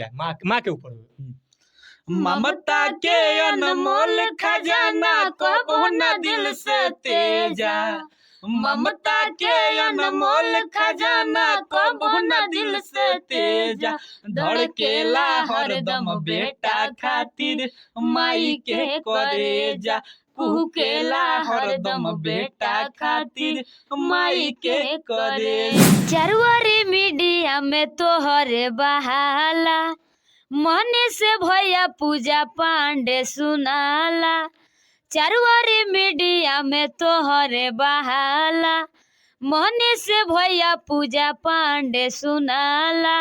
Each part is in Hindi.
माँ माँ के ऊपर हो। ममता के अनमोल खजाना कबो न दिल से तेजा, ममता के अनमोल खजाना कबो न दिल से तेजा, धड़केला हरदम बेटा खातिर माई के करेजा, कुहकेला हरदम बेटा खातिर माई के करेजा। चरवारी मीडिया में तोहरे बहाला, मने से भैया पूजा पांडे सुनाला। चरवारी मीडिया में तोहरे बहाला, मने से भैया पूजा पांडे सुनाला।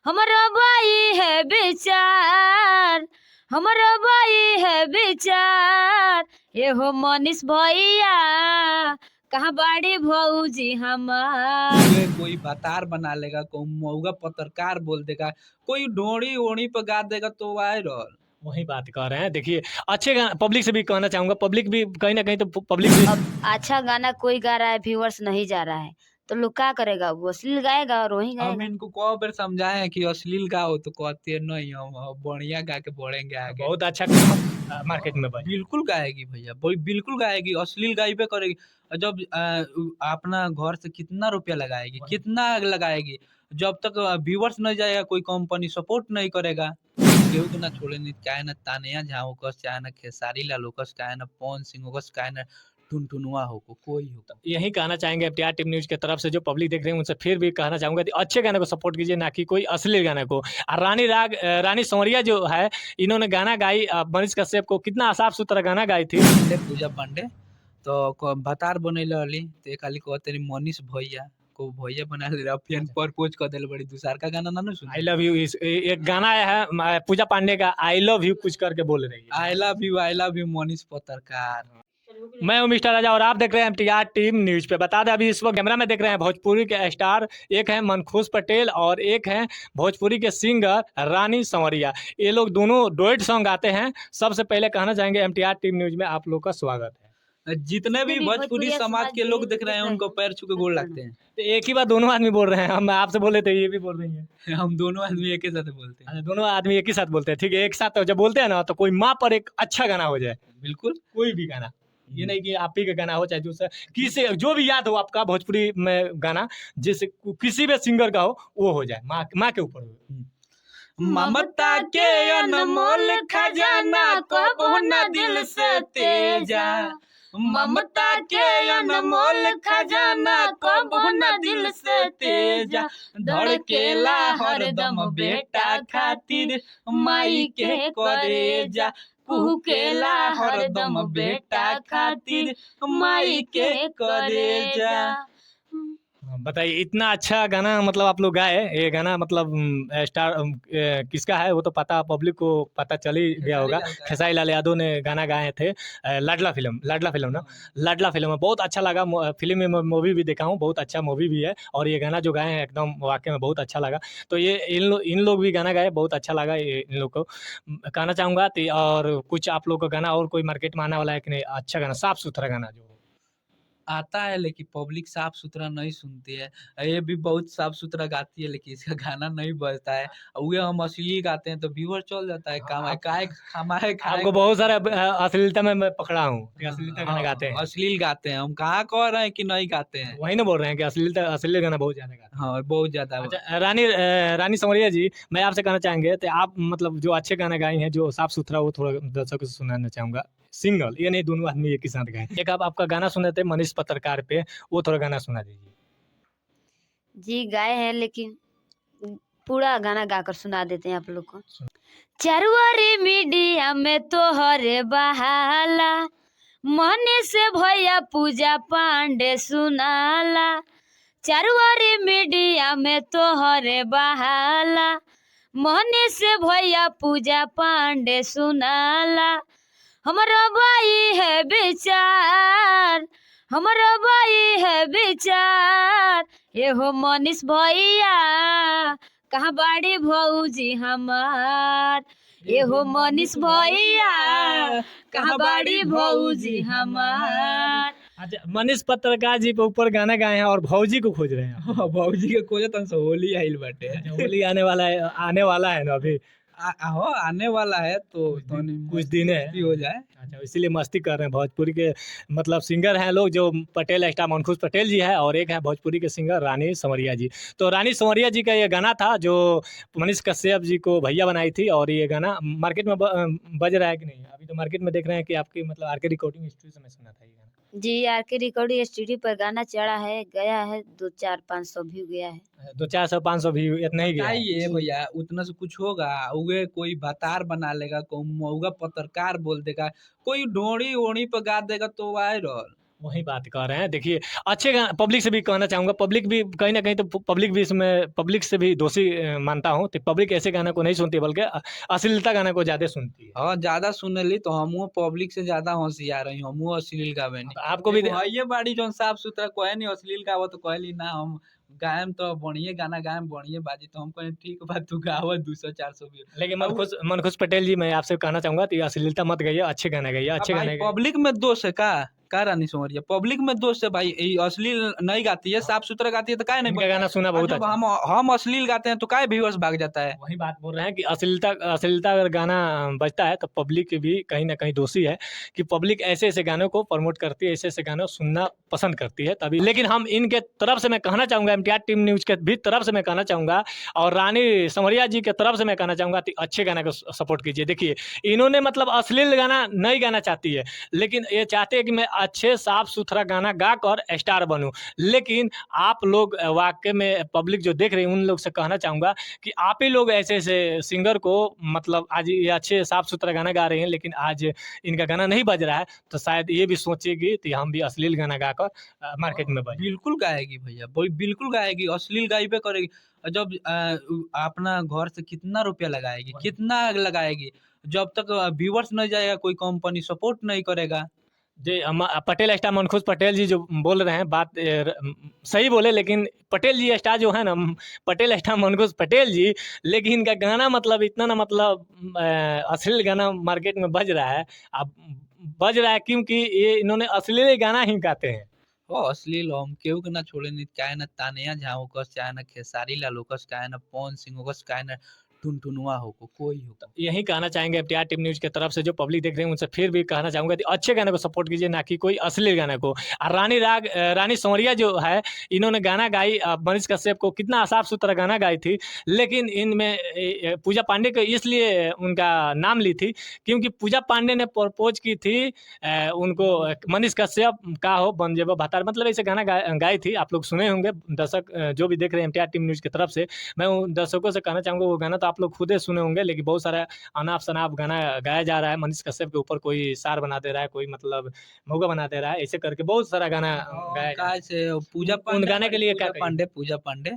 हमारा भाई है विचार, हमारा भाई है विचार, ये हो मनीष भैया कहाँ बाड़ी भौजी हमार। कोई बतार बना लेगा, कोई मऊगा पत्रकार बोल देगा, कोई ढोड़ी ओढ़ी पर गा देगा तो वायरल। वही बात कर रहे हैं। देखिए अच्छे गाना, पब्लिक से भी कहना चाहूँगा, पब्लिक भी कहीं ना कहीं तो पब्लिक भी अब अच्छा गाना कोई गा रहा है, व्यूअर्स नहीं जा रहा है, तो लोग क्या करेगा, वो अश्लील गाएगा और वही हम गाएगा। इनको कई बार समझाए कि अश्लील गाओ तो कहते हैं नहीं हम बढ़िया गा के बढ़ेंगे आगे। बहुत अच्छा मार्केट में भाई। बिल्कुल गाएगी भैया, बिल्कुल गाएगी, अश्लील गाइबे करेगी। और जब अपना घर से कितना रुपया लगाएगी, कितना लगाएगी, जब तक व्यूअर्स नहीं जाएगा कोई कंपनी सपोर्ट नहीं करेगा। केहू तो ना छोड़े नहीं, चाहे ना तानिया झा होकस, चाहे ना खेसारी लाल होकस, चाहे ना पवन सिंह होकस, चाहे ना टुनटुनुआ हो कोई हो। यही कहना चाहेंगे FTR टीम न्यूज़ की तरफ से, जो पब्लिक देख रहे हैं उनसे फिर भी कहना चाहूँगा कि अच्छे गाने को सपोर्ट कीजिए, ना कि कोई अश्लील गाने को। और रानी संवरिया जो है, इन्होंने गाना गाई मनीष कश्यप को, कितना साफ सुथरा गाना गाई थी। पूजा पांडे तो बतार बनैले हली तो खाली कहते मनीष भैया को भैया बना ले रहा, प्रपोज कर देले बड़ी दूसर का गाना ना सुन। आई लव यू एक गाना आया है पूजा पांडे का, आई लव यू कुछ करके बोल रही है। आई लव यू मनीष पत्रकार। मैं हूं मिस्टर राजा और आप देख रहे हैं FTR टीम न्यूज पे। बता दें अभी इस वक्त कैमरा में देख रहे हैं भोजपुरी के स्टार, एक है मनखुश पटेल और एक है भोजपुरी के सिंगर रानी संवरिया। ये लोग दोनों डुएट सॉन्ग गाते हैं। सबसे पहले कहना चाहेंगे FTR टीम न्यूज में आप लोग का स्वागत है। जितने भी भोजपुरी समाज के लोग देख रहे हैं उनको पैर छू के गोल लगते हैं। तो एक ही बात दोनों आदमी बोल रहे हैं, हम आपसे बोले थे, ये भी बोल रही है। हम दोनों आदमी एक ही साथ बोलते हैं। दोनों आदमी एक ही साथ बोलते हैं, ठीक है। एक साथ जब बोलते हैं ना तो कोई माँ पर एक अच्छा गाना हो जाए, बिल्कुल कोई भी गाना, ये नहीं कि आप ही का गाना हो चाहे दूसरा किसी जो भी याद हो आपका भोजपुरी में गाना, जिससे किसी भी सिंगर का हो वो हो जाए, माँ के ऊपर हो। ममता के अनमोल खजाना कबो न दिल से तेजा, ममता के अनमोल खजाना कबो न दिल से तेजा, धड़केला हरदम बेटा खातिर माई के करेजा, कुहकेला हरदम बेटा खातिर माई के करेजा। बताइए इतना अच्छा गाना मतलब आप लोग गाए, ये गाना मतलब स्टार किसका है वो तो पता, पब्लिक को पता चल ही गया होगा। खेसारी लाल यादव ने गाना गाए थे, लाडला फिल्म ना, लाडला फिल्म में बहुत अच्छा लगा। फिल्म में मूवी भी देखा हूँ, बहुत अच्छा मूवी भी है, और ये गाना जो गाए हैं एकदम वाकई में बहुत अच्छा लगा। तो ये इन लोग भी गाना गाए, बहुत अच्छा लगा इन लोग को कहना चाहूँगा। और कुछ आप लोग का गाना और कोई मार्केट में आने वाला है कि नहीं, अच्छा गाना साफ सुथरा गाना जो आता है, लेकिन पब्लिक साफ सुथरा नहीं सुनती है। ये भी बहुत साफ सुथरा गाती है लेकिन इसका गाना नहीं बजता है। वो हम अश्लील गाते हैं तो व्यूअर चल जाता है, हमारे आपको बहुत सारे अश्लीलता में मैं पकड़ा हूँ, अश्लीलता गाना गाते हैं। अश्लील गाते हैं, हम कहाँ कह रहे हैं कि नहीं गाते हैं, वही ना बोल रहे हैं कि अश्लील गाना बहुत ज्यादा गाते हैं। हाँ बहुत ज्यादा। अच्छा रानी संवरिया जी, मैं आपसे कहना चाहेंगे तो आप मतलब जो अच्छे गाने गाए हैं, जो साफ सुथरा, वो थोड़ा दर्शकों से सुनाना चाहूंगा। सिंगल ये नहीं, दोनों आदमी एक ही साथ गाए। एक आप आपका गाना सुने थे मनीष पत्रकार पे, वो थोड़ा गाना सुना दीजिए। जी गाए हैं, लेकिन पूरा गाना गाकर सुना देते हैं आप लोग को। चरवारी मीडिया में तोहरे बहाला, मने से भैया पूजा पांडे सुनाला। चरवारी मीडिया में तोहरे बहाला, मने से भैया पूजा पांडे सुनाला। हमारा भाई है विचार, हमारा भाई है विचार, ये हो मनीष भैया कहाँ बाड़ी भौजी हमार। ये हो मनीष भैया कहाँ बाड़ी भौजी हमार। अच्छा, मनीष पत्रकार जी पे ऊपर गाना गाए हैं और भौजी को खोज रहे हैं आप। भौजी के खोजे तन से होली आइल बाटे। अच्छा, होली आने वाला है ना अभी, हो आने वाला है तो कुछ दिन है। मस्ती हो जाए। अच्छा, इसीलिए मस्ती कर रहे हैं। भोजपुरी के मतलब सिंगर हैं लोग, जो पटेल स्टार मनखुश पटेल जी है, और एक है भोजपुरी के सिंगर रानी संवरिया जी। तो रानी संवरिया जी का ये गाना था जो मनीष कश्यप जी को भैया बनाई थी, और ये गाना मार्केट में बज रहा है कि नहीं? अभी तो मार्केट में देख रहे हैं कि आपकी मतलब आर के रिकॉर्डिंग स्टूडियो से मैं सुना था ये गाना। जी, आर के रिकॉर्डिंग स्टूडियो पर गाना चढ़ा है, गया है 2-4-500 व्यू गया है। 200-400-500 भी इतना ही गया है। चाहिए भैया उतना से कुछ होगा। उगे कोई भतार बना लेगा, कोई मऊगा पत्रकार बोल देगा, कोई ढोड़ी ओढ़ी पे गा देगा तो वायरल। वही बात कर रहे हैं। देखिए, अच्छे पब्लिक से भी कहना चाहूँगा, पब्लिक भी कहीं ना कहीं तो पब्लिक भी इसमें पब्लिक से भी दोषी मानता हूँ। तो पब्लिक ऐसे गाना को नहीं सुनती, बल्कि अश्लीलता गाना को ज़्यादा सुनती है। हाँ ज्यादा सुनली तो हमू पब्लिक से ज्यादा होशियार रही, हमू अश्लील गावे नहीं। तो आपको भी ये बाड़ी जो साफ सुथरा कहे नहीं अश्लील गावो तो कहली ना हम गायम तो बढ़िया गाना गायम बढ़िया बाजी, तो हम कहे ठीक बात तू गावो 200-400 भी। लेकिन मनखुश पटेल जी, मैं आपसे कहना चाहूंगा कि अश्लीलता मत गाइए, अच्छे गाना गाइए, अच्छे गाने गाइए। पब्लिक में दोष है का रानी संवरिया? पब्लिक में दोष है भाई, ये अश्लील नहीं गाती है, साफ सुथरा गाती है तो काहे नहीं इनका गाना सुना और बहुत जब अच्छा। हम अश्लील गाते हैं तो काहे व्यूअर्स भाग जाता है? वही बात बोल रहे हैं कि अश्लीलता अगर गाना बजता है तो पब्लिक भी कहीं ना कहीं दोषी है, कि पब्लिक ऐसे ऐसे गानों को प्रमोट करती है, ऐसे ऐसे गानों को सुनना पसंद करती है तभी। लेकिन हम इनके तरफ से मैं कहना चाहूँगा, MTR टीम न्यूज़ के भी तरफ से मैं कहना चाहूँगा, और रानी संवरिया जी के तरफ से मैं कहना चाहूँगा कि अच्छे गाना को सपोर्ट कीजिए। देखिए, इन्होंने मतलब अश्लील गाना नहीं गाना चाहती है, लेकिन ये चाहते हैं कि मैं अच्छे साफ सुथरा गाना गा कर स्टार बनूं। लेकिन आप लोग वाकई में पब्लिक जो देख रही है उन लोग से कहना चाहूँगा कि आप ही लोग ऐसे ऐसे सिंगर को मतलब आज ये अच्छे साफ सुथरा गाना गा रहे हैं, लेकिन आज इनका गाना नहीं बज रहा है, तो शायद ये भी सोचेगी कि हम भी अश्लील गाना गाकर मार्केट में बजे। बिल्कुल गाएगी भैया, बिल्कुल गाएगी, अश्लील गाइबे करेगी। और जब अपना घर से कितना रुपया लगाएगी, कितना लगाएगी, जब तक व्यूअर्स नहीं जाएगा कोई कंपनी सपोर्ट नहीं करेगा। जी, पटेल स्टार मनखुश पटेल जी जो बोल रहे हैं बात सही बोले, लेकिन पटेल जी स्टार जो है ना, पटेल स्टार मनखुश पटेल जी, लेकिन इनका गाना मतलब इतना ना मतलब अश्लील गाना मार्केट में बज रहा है। अब बज रहा है क्योंकि ये इन्होंने अश्लील गाना ही गाते हैं। हो अश्लील हम केहू के ना छोड़े नहीं, चाहे ना तानिया झा होकस, चाहे ना खेसारी लाल होकस, चाहे ना पवन सिंह होकस, चाहे ना टुनटुनवा हो कोई हो। यही कहना चाहेंगे MTR टीम न्यूज़ की तरफ से, जो पब्लिक देख रहे हैं उनसे फिर भी कहना चाहूँगा कि अच्छे गाने को सपोर्ट कीजिए, ना कि कोई अश्लील गाने को। और रानी संवरिया जो है, इन्होंने गाना गाई मनीष कश्यप को कितना साफ सुथरा गाना गाई थी, लेकिन इनमें पूजा पांडे को इसलिए उनका नाम ली थी क्योंकि पूजा पांडे ने प्रपोज की थी उनको, मनीष कश्यप का हो बन जेबो भतार, मतलब ऐसे गाना गाई थी। आप लोग सुने होंगे, दर्शक जो भी देख रहे हैं MTR टीम न्यूज़ की तरफ से, मैं उन दर्शकों से कहना चाहूँगा वो गाना तो आप लोग खुद ही सुने होंगे, लेकिन बहुत सारा अनाप शनाप गाना गाया जा रहा है। मनीष कश्यप के ऊपर कोई सार बना दे रहा है, कोई मतलब मौका बना दे रहा है, ऐसे करके बहुत सारा गाना गाया जा रहा है। से पूजा उन पांडे गाने के लिए क्या कहिए? पूजा पांडे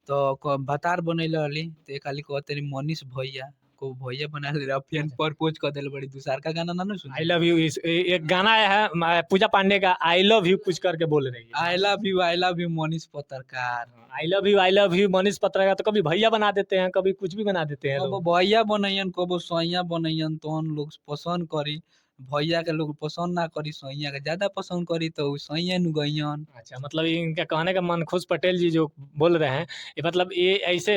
तो भतार बनैले रहली तो खाली कहते मनीष भैया को भैया बना ले रफियन प्रपोज कर देले बड़ी दूसर का गाना ना सुन। आई लव यू, एक गाना आया है पूजा पांडे का, आई लव यू कुछ करके बोल रही है। आई लव यू मनीष पत्रकार। आई लव यू मनीष पत्रकार, तो कभी भैया बना देते हैं, कभी कुछ भी बना देते हैं कबो लोग। भैया बनैयन कबो सैया बनैयन, तो लोग पसंद करी। भैया के लोग पसंद ना करी, सैया के ज्यादा पसंद करी तो उ सैया नु गइयन। अच्छा, मतलब इनका कहने का मनखुश पटेल जी जो बोल रहे हैं, ये मतलब ये ऐसे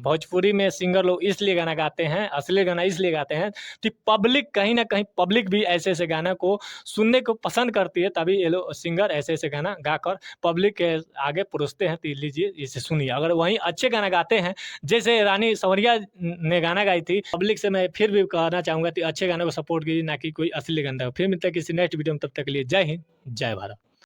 भोजपुरी में सिंगर लोग इसलिए गाना गाते हैं, असली गाना इसलिए गाते हैं कि पब्लिक कहीं ना कहीं पब्लिक भी ऐसे ऐसे गाना को सुनने को पसंद करती है, तभी ये लोग सिंगर ऐसे ऐसे गाना गाकर पब्लिक के आगे परोसते हैं। तो लीजिए इसे सुनिए। अगर वहीं अच्छे गाना गाते हैं, जैसे रानी संवरिया ने गाना गाई थी, पब्लिक से मैं फिर भी कहना चाहूँगा कि अच्छे गाने को सपोर्ट कीजिए, ना कि कोई असली गाना। फिर मिलता है किसी नेक्स्ट वीडियो में, तब तक के लिए जय हिंद, जय भारत।